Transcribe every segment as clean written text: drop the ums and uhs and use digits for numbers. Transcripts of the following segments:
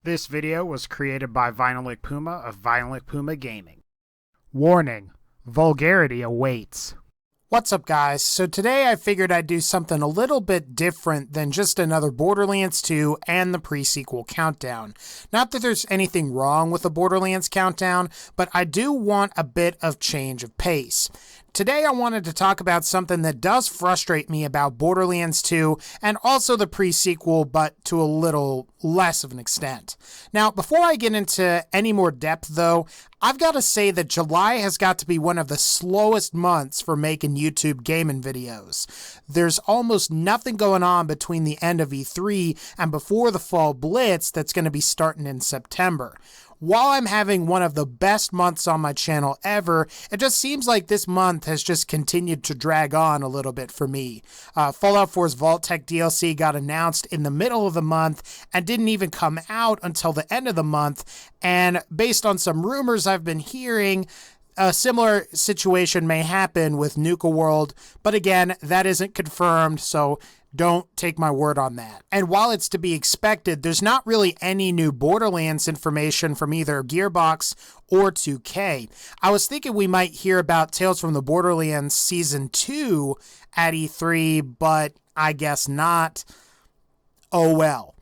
This video was created by VinylicPuma of VinylicPumaGaming. Warning: vulgarity awaits. What's up, guys? So today I figured I'd do something a little bit different than just another Borderlands 2 and the pre-sequel countdown. Not that there's anything wrong with a Borderlands countdown, but I do want a bit of change of pace. Today I wanted to talk about something that does frustrate me about Borderlands 2 and also the pre-sequel, but to a little less of an extent. Now, before I get into any more depth though, I've got to say that July has got to be one of the slowest months for making YouTube gaming videos. There's almost nothing going on between the end of E3 and before the Fall Blitz that's going to be starting in September. While I'm having one of the best months on my channel ever, it just seems like this month has just continued to drag on a little bit for me. Fallout 4's Vault-Tec DLC got announced in the middle of the month and didn't even come out until the end of the month, and based on some rumors I've been hearing, a similar situation may happen with Nuka World, but again, that isn't confirmed, so don't take my word on that. And while it's to be expected, there's not really any new Borderlands information from either Gearbox or 2K. I was thinking we might hear about Tales from the Borderlands Season 2 at E3, but I guess not. Oh well.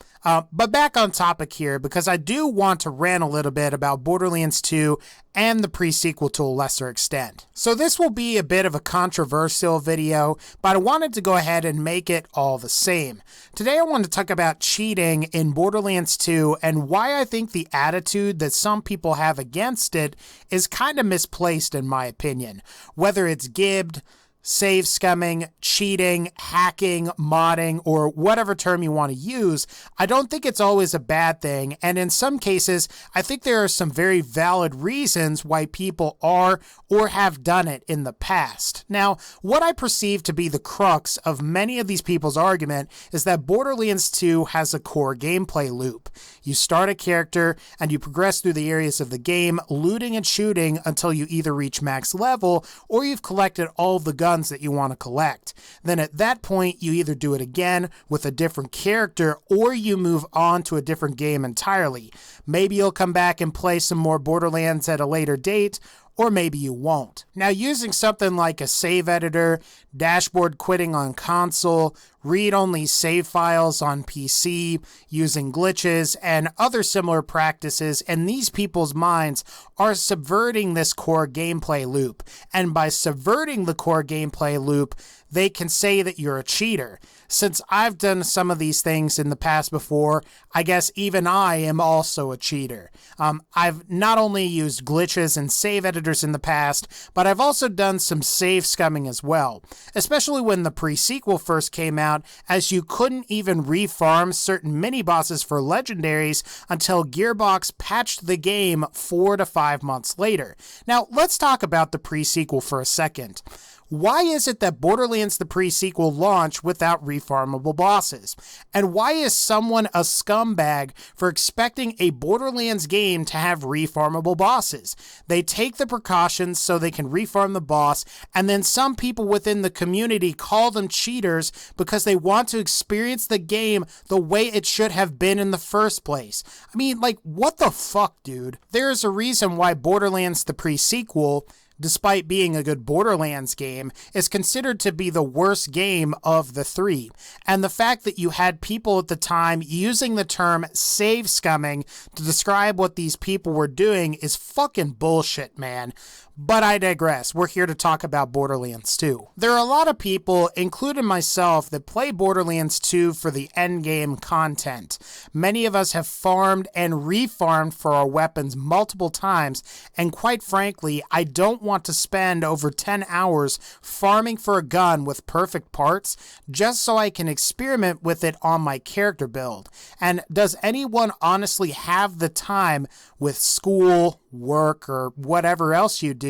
But back on topic here, because I do want to rant a little bit about Borderlands 2 and the pre-sequel to a lesser extent. So this will be a bit of a controversial video, but I wanted to go ahead and make it all the same. Today I want to talk about cheating in Borderlands 2 and why I think the attitude that some people have against it is kind of misplaced in my opinion. Whether it's gibbed, save scumming, cheating, hacking, modding, or whatever term you want to use, I don't think it's always a bad thing, and in some cases, I think there are some very valid reasons why people are or have done it in the past. Now, what I perceive to be the crux of many of these people's argument is that Borderlands 2 has a core gameplay loop. You start a character and you progress through the areas of the game, looting and shooting until you either reach max level or you've collected all of the guns that you want to collect. Then at that point, you either do it again with a different character or you move on to a different game entirely. Maybe you'll come back and play some more Borderlands at a later date, or maybe you won't. Now, using something like a save editor, dashboard quitting on console, read-only save files on PC, using glitches, and other similar practices in these people's minds are subverting this core gameplay loop. And by subverting the core gameplay loop, they can say that you're a cheater. Since I've done some of these things in the past before, I guess even I am also a cheater. I've not only used glitches and save editors in the past, but I've also done some save scumming as well. Especially when the pre-sequel first came out, as you couldn't even refarm certain mini-bosses for legendaries until Gearbox patched the game 4 to 5 months later. Now, let's talk about the pre-sequel for a second. Why is it that Borderlands the pre-sequel launched without refarmable bosses? And why is someone a scumbag for expecting a Borderlands game to have refarmable bosses? They take the precautions so they can refarm the boss, and then some people within the community call them cheaters because they want to experience the game the way it should have been in the first place. I mean, like, what the fuck, dude? There is a reason why Borderlands the pre-sequel, despite being a good Borderlands game, is considered to be the worst game of the three. And the fact that you had people at the time using the term save scumming to describe what these people were doing is fucking bullshit, man. But I digress. We're here to talk about Borderlands 2. There are a lot of people, including myself, that play Borderlands 2 for the endgame content. Many of us have farmed and refarmed for our weapons multiple times, and quite frankly, I don't want to spend over 10 hours farming for a gun with perfect parts just so I can experiment with it on my character build. And does anyone honestly have the time with school, work, or whatever else you do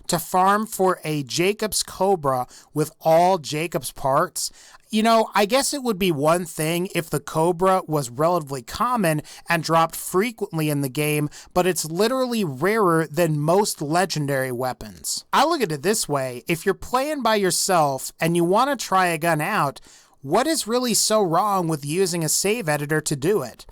to farm for a Jacob's Cobra with all Jacob's parts? You know, I guess it would be one thing if the Cobra was relatively common and dropped frequently in the game, but it's literally rarer than most legendary weapons. I look at it this way: if you're playing by yourself and you want to try a gun out, what is really so wrong with using a save editor to do it?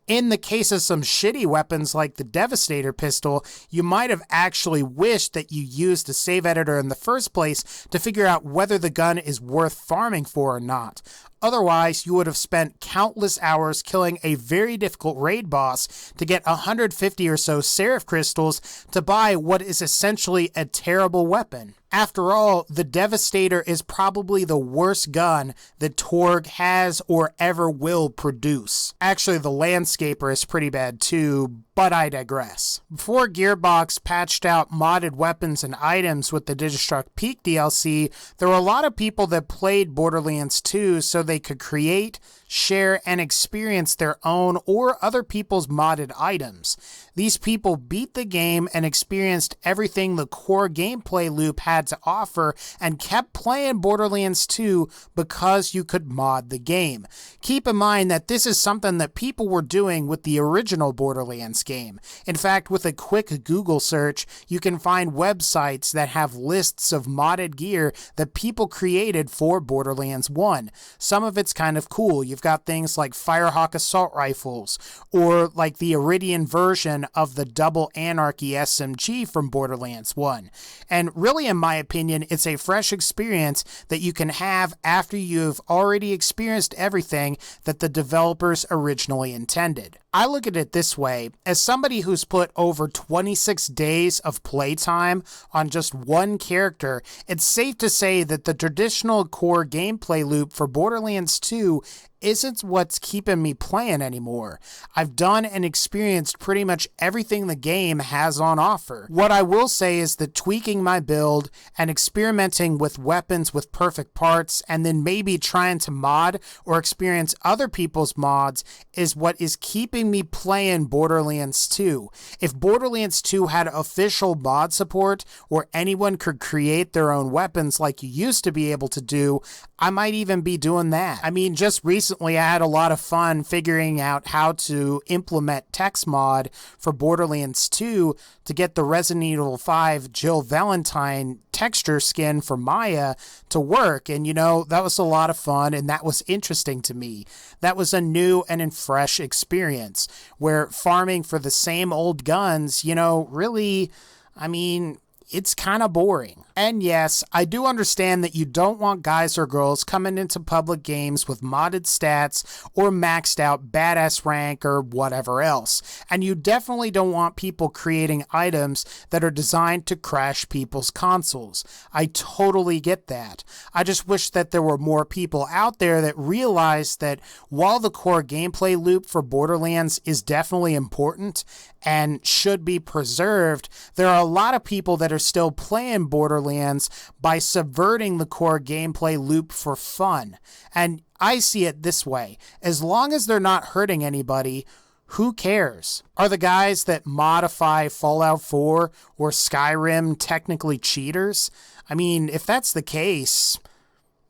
In the case of some shitty weapons like the Devastator pistol, you might have actually wished that you used a save editor in the first place to figure out whether the gun is worth farming for or not. Otherwise, you would have spent countless hours killing a very difficult raid boss to get 150 or so Seraph crystals to buy what is essentially a terrible weapon. After all, the Devastator is probably the worst gun that Torg has or ever will produce. Actually, the Landscaper is pretty bad too, but I digress. Before Gearbox patched out modded weapons and items with the Digistruct Peak DLC, there were a lot of people that played Borderlands 2 so they could create, share, and experience their own or other people's modded items. These people beat the game and experienced everything the core gameplay loop had to offer and kept playing Borderlands 2 because you could mod the game. Keep in mind that this is something that people were doing with the original Borderlands game. In fact, with a quick Google search, you can find websites that have lists of modded gear that people created for Borderlands 1. Some of it's kind of cool. You've got things like Firehawk assault rifles, or like the Iridian version of the Double Anarchy SMG from Borderlands 1. And really, in my opinion, it's a fresh experience that you can have after you've already experienced everything that the developers originally intended. I look at it this way: as somebody who's put over 26 days of playtime on just one character, it's safe to say that the traditional core gameplay loop for Borderlands 2 isn't what's keeping me playing anymore. I've done and experienced pretty much everything the game has on offer. What I will say is that tweaking my build and experimenting with weapons with perfect parts and then maybe trying to mod or experience other people's mods is what is keeping me playing Borderlands 2. If Borderlands 2 had official mod support or anyone could create their own weapons like you used to be able to do, I might even be doing that. I mean, just recently I had a lot of fun figuring out how to implement text mod for Borderlands 2 to get the Resident Evil 5 Jill Valentine texture skin for Maya to work. And, you know, that was a lot of fun and that was interesting to me. That was a new and fresh experience where farming for the same old guns, you know, really, I mean, it's kind of boring. And yes, I do understand that you don't want guys or girls coming into public games with modded stats or maxed out badass rank or whatever else. And you definitely don't want people creating items that are designed to crash people's consoles. I totally get that. I just wish that there were more people out there that realized that while the core gameplay loop for Borderlands is definitely important and should be preserved, there are a lot of people that are still playing Borderlands by subverting the core gameplay loop for fun. And I see it this way: as long as they're not hurting anybody, who cares? Are the guys that modify Fallout 4 or Skyrim technically cheaters? I mean, if that's the case,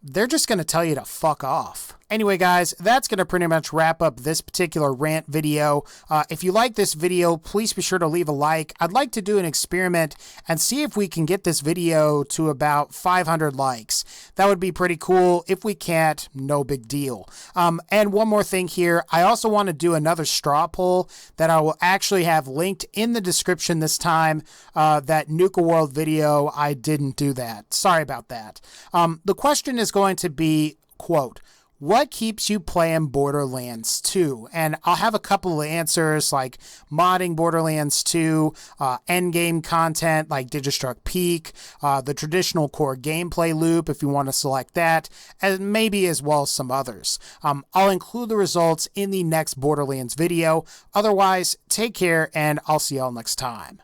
they're just going to tell you to fuck off. Anyway, guys, that's going to pretty much wrap up this particular rant video. If you like this video, please be sure to leave a like. I'd like to do an experiment and see if we can get this video to about 500 likes. That would be pretty cool. If we can't, no big deal. And one more thing here, I also want to do another straw poll that I will actually have linked in the description this time. That Nuka World video, I didn't do that. Sorry about that. The question is going to be, quote, what keeps you playing Borderlands 2? And I'll have a couple of answers like modding Borderlands 2, endgame content like Digistruct Peak, the traditional core gameplay loop if you want to select that, and maybe as well as some others. I'll include the results in the next Borderlands video. Otherwise, take care and I'll see y'all next time.